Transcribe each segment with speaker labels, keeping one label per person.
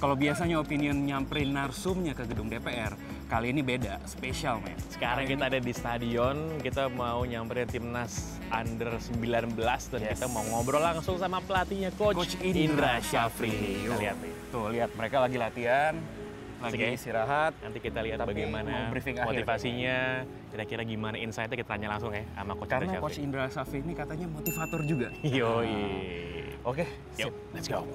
Speaker 1: Kalau biasanya Opinion nyamperin narsumnya ke gedung DPR, kali ini beda, spesial men.
Speaker 2: Sekarang kita ada di stadion, kita mau nyamperin timnas under 19 dan kita mau ngobrol langsung sama pelatihnya Coach Indra Syafri. Kita lihat nih.
Speaker 1: Tuh lihat mereka lagi latihan, lagi istirahat.
Speaker 2: Nanti kita lihat
Speaker 1: Tapi
Speaker 2: bagaimana motivasinya, kira-kira gimana insight-nya kita tanya langsung ya sama Coach
Speaker 1: Karena
Speaker 2: Indra Syafri.
Speaker 1: Coach Indra Syafri ini katanya motivator juga.
Speaker 2: Yoi.
Speaker 1: Oke,
Speaker 2: Yuk, let's go.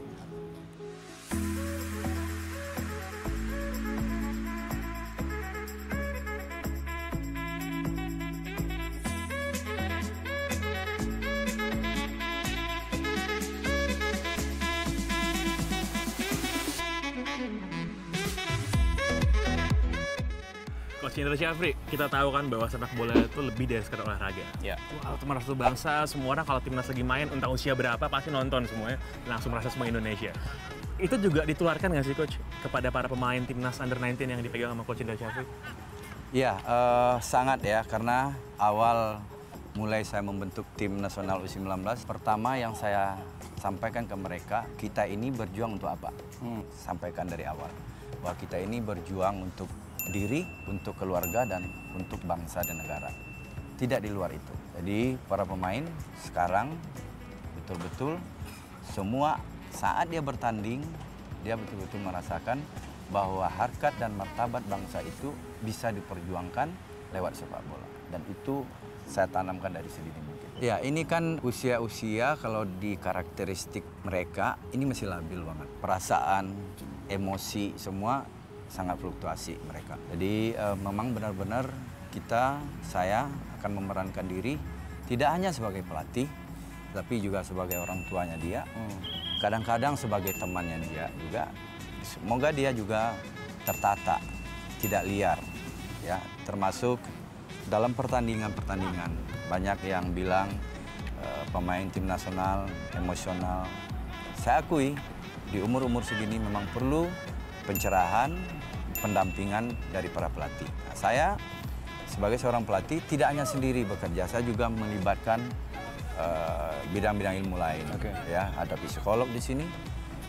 Speaker 2: Coach Indra Syafri, kita tahu kan bahwa sepak bola itu lebih dari sekedar olahraga.
Speaker 1: Ya.
Speaker 2: Wow, itu merasa bangsa, semua orang kalau timnas lagi main, entah usia berapa, pasti nonton semuanya, langsung merasa semua Indonesia. Itu juga ditularkan nggak sih Coach kepada para pemain timnas under 19 yang dipegang sama Coach Indra Syafri?
Speaker 3: Ya, sangat ya, karena awal mulai saya membentuk tim nasional U19, pertama yang saya sampaikan ke mereka, kita ini berjuang untuk apa? Sampaikan dari awal, bahwa kita ini berjuang untuk diri, untuk keluarga, dan untuk bangsa dan negara. Tidak di luar itu. Jadi para pemain sekarang betul-betul semua saat dia bertanding, dia betul-betul merasakan bahwa harkat dan martabat bangsa itu bisa diperjuangkan lewat sepak bola. Dan itu saya tanamkan dari sedini mungkin. Ya, ini kan usia-usia kalau di karakteristik mereka, ini masih labil banget. Perasaan, emosi, semua sangat fluktuasi mereka. Jadi memang benar-benar saya akan memerankan diri tidak hanya sebagai pelatih, tapi juga sebagai orang tuanya dia. Kadang-kadang sebagai temannya dia juga. Semoga dia juga tertata, tidak liar, ya. Termasuk dalam pertandingan-pertandingan banyak yang bilang pemain tim nasional emosional. Saya akui di umur-umur segini memang perlu pencerahan, pendampingan dari para pelatih. Nah, saya sebagai seorang pelatih tidak hanya sendiri bekerja, saya juga melibatkan bidang-bidang ilmu lain. Ya, ada psikolog di sini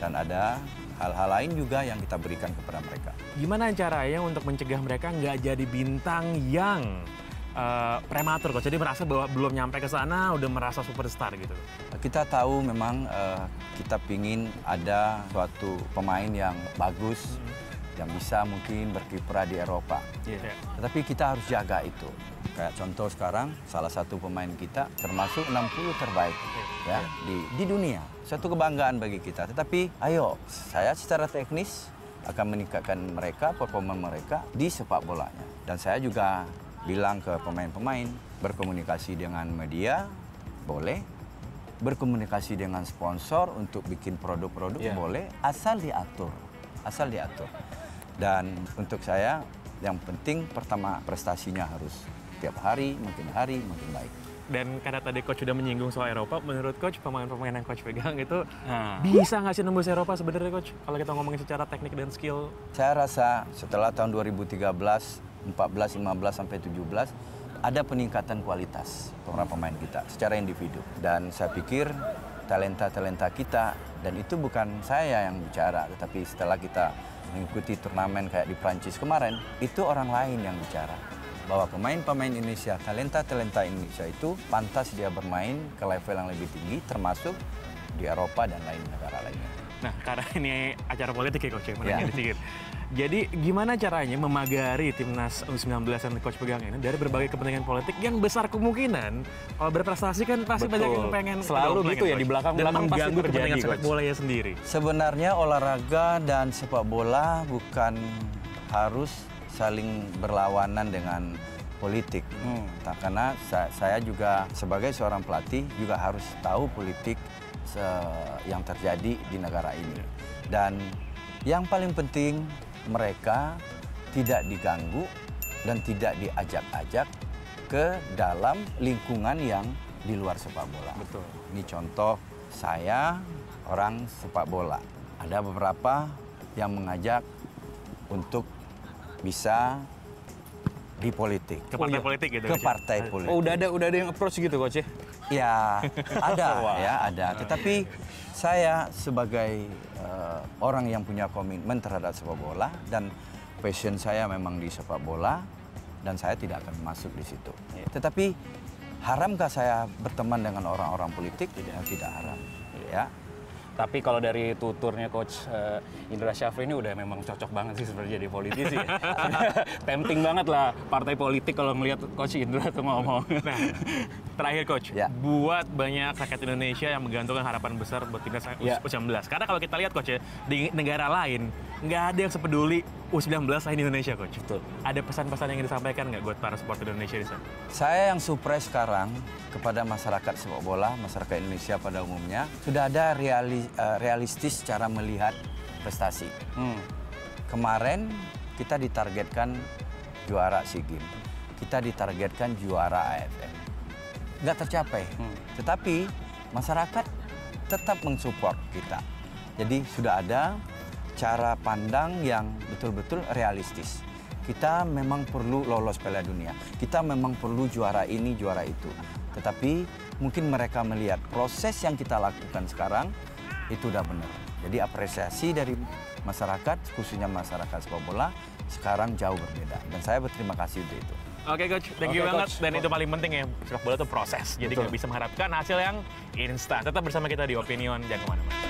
Speaker 3: dan ada hal-hal lain juga yang kita berikan kepada mereka.
Speaker 2: Gimana caranya untuk mencegah mereka nggak jadi bintang yang prematur, Coach? Jadi merasa bahwa belum nyampe ke sana udah merasa superstar gitu.
Speaker 3: Kita tahu memang kita pingin ada suatu pemain yang bagus, yang bisa mungkin berkiprah di Eropa. Tetapi kita harus jaga itu. Kayak contoh sekarang, salah satu pemain kita termasuk 60 terbaik ya di dunia. Satu kebanggaan bagi kita. Tetapi ayo, saya secara teknis akan meningkatkan mereka, performa mereka di sepak bolanya. Dan saya juga bilang ke pemain-pemain, berkomunikasi dengan media, boleh. Berkomunikasi dengan sponsor untuk bikin produk-produk, boleh. Asal diatur. Asal diatur. Dan untuk saya, yang penting pertama prestasinya harus tiap hari, makin baik.
Speaker 2: Dan karena tadi Coach sudah menyinggung soal Eropa, menurut Coach pemain-pemain yang Coach pegang itu bisa nggak sih nembus Eropa sebenarnya Coach? Kalau kita ngomongin secara teknik dan skill.
Speaker 3: Saya rasa setelah tahun 2013, 14, 15, sampai 17, ada peningkatan kualitas para pemain kita secara individu. Dan saya pikir talenta-talenta kita, dan itu bukan saya yang bicara, tetapi setelah kita mengikuti turnamen kayak di Prancis kemarin, itu orang lain yang bicara. Bahwa pemain-pemain Indonesia, talenta-talenta Indonesia itu pantas dia bermain ke level yang lebih tinggi, termasuk di Eropa dan lain negara lainnya.
Speaker 2: Nah, karena ini acara politik ya Coach, menanya sedikit. Jadi gimana caranya memagari timnas U19 yang Coach pegang ini dari berbagai kepentingan politik yang besar kemungkinan kalau berprestasi kan pasti banyak yang pengen
Speaker 1: selalu gitu ya, di belakang-belakang pasti
Speaker 2: mengganggu kepentingan
Speaker 1: terjadi,
Speaker 2: sepak bolanya sendiri.
Speaker 3: Sebenarnya olahraga dan sepak bola bukan harus saling berlawanan dengan politik. Karena saya juga sebagai seorang pelatih juga harus tahu politik yang terjadi di negara ini. Dan yang paling penting mereka tidak diganggu dan tidak diajak-ajak ke dalam lingkungan yang di luar sepak bola.
Speaker 1: Betul.
Speaker 3: Ini contoh saya orang sepak bola. Ada beberapa yang mengajak untuk bisa di politik.
Speaker 2: Ke partai politik gitu.
Speaker 3: Ke partai politik.
Speaker 1: Oh, udah ada yang approach gitu Coach ya?
Speaker 3: Ya, ada. Tetapi saya sebagai orang yang punya komitmen terhadap sepak bola dan passion saya memang di sepak bola dan saya tidak akan masuk di situ. Tetapi haramkah saya berteman dengan orang-orang politik? Tidak haram. Ya.
Speaker 1: Tapi kalau dari tuturnya Coach Indra Syafri ini udah memang cocok banget sih sebenarnya jadi politisi. Ya. Tempting banget lah partai politik kalau ngelihat Coach Indra tuh ngomong.
Speaker 2: Nah, terakhir Coach, buat banyak rakyat Indonesia yang menggantungkan harapan besar buat timnas U19. Karena kalau kita lihat Coach ya, di negara lain nggak ada yang sepeduli U19 lain Indonesia Coach.
Speaker 1: Betul.
Speaker 2: Ada pesan-pesan yang disampaikan nggak buat para supporter Indonesia di sana?
Speaker 3: Saya yang surprise sekarang kepada masyarakat sepak bola, masyarakat Indonesia pada umumnya, sudah ada realistis cara melihat prestasi. Kemarin kita ditargetkan juara SEA Games, kita ditargetkan juara AFF. Nggak tercapai, tetapi masyarakat tetap mensupport kita. Jadi sudah ada cara pandang yang betul-betul realistis. Kita memang perlu lolos Piala Dunia, kita memang perlu juara ini, juara itu. Tetapi mungkin mereka melihat proses yang kita lakukan sekarang itu udah benar. Jadi apresiasi dari masyarakat, khususnya masyarakat sepak bola, sekarang jauh berbeda. Dan saya berterima kasih untuk itu.
Speaker 2: Oke Coach, thank you banget. Dan itu paling penting ya, sepak bola itu proses. Jadi nggak bisa mengharapkan hasil yang instan. Tetap bersama kita di Opinion, jangan kemana-mana.